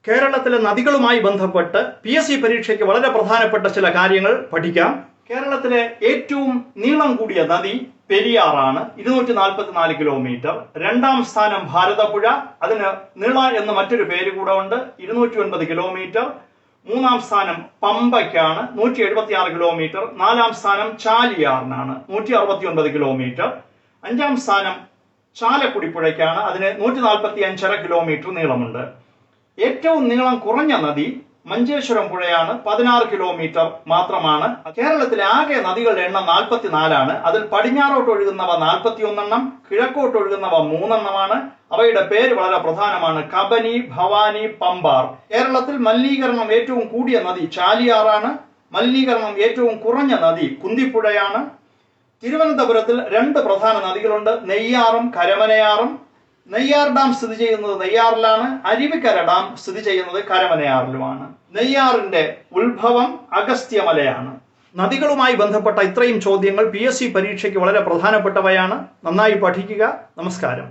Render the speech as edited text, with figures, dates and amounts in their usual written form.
കേരളത്തിലെ നദികളുമായി ബന്ധപ്പെട്ട് PSC പരീക്ഷയ്ക്ക് വളരെ പ്രധാനപ്പെട്ട ചില കാര്യങ്ങൾ പഠിക്കാം. കേരളത്തിലെ ഏറ്റവും നീളം കൂടിയ നദി പെരിയാറാണ്, 244 കിലോമീറ്റർ. രണ്ടാം സ്ഥാനം ഭാരതപ്പുഴ, അതിന് നിള എന്ന് മറ്റൊരു പേര് കൂടെ ഉണ്ട്, 209 കിലോമീറ്റർ. മൂന്നാം സ്ഥാനം പമ്പയ്ക്കാണ്, 176 കിലോമീറ്റർ. നാലാം സ്ഥാനം ചാലിയാറിനാണ്, 169 കിലോമീറ്റർ. അഞ്ചാം സ്ഥാനം ചാലക്കുടി പുഴയ്ക്കാണ്, അതിന് 145.5 കിലോമീറ്റർ നീളമുണ്ട്. ഏറ്റവും നീളം കുറഞ്ഞ നദി മഞ്ചേശ്വരം പുഴയാണ്, 16 കിലോമീറ്റർ മാത്രമാണ്. കേരളത്തിലെ ആകെ നദികളുടെ എണ്ണം 44ആണ്. അതിൽ പടിഞ്ഞാറോട്ട് ഒഴുകുന്നവ 41 എണ്ണം, കിഴക്കോട്ട് ഒഴുകുന്നവ 3 എണ്ണമാണ്. അവയുടെ പേര് വളരെ പ്രധാനമാണ്: കബനി, ഭവാനി, പമ്പാർ. കേരളത്തിൽ മലിനീകരണം ഏറ്റവും കൂടിയ നദി ചാലിയാറാണ്. മലിനീകരണം ഏറ്റവും കുറഞ്ഞ നദി കുന്തിപ്പുഴയാണ്. തിരുവനന്തപുരത്തിൽ 2 പ്രധാന നദികളുണ്ട്, നെയ്യാറും കരമനയാറും. നെയ്യാർ ഡാം സ്ഥിതി ചെയ്യുന്നത് നെയ്യാറിലാണ്, അരുവിക്കര ഡാം സ്ഥിതി ചെയ്യുന്നത് കരമനയാറിലുമാണ്. നെയ്യാറിന്റെ ഉത്ഭവം അഗസ്ത്യമലയാണ്. നദികളുമായി ബന്ധപ്പെട്ട ഇത്രയും ചോദ്യങ്ങൾ PSC പരീക്ഷയ്ക്ക് വളരെ പ്രധാനപ്പെട്ടവയാണ്. നന്നായി പഠിക്കുക. നമസ്കാരം.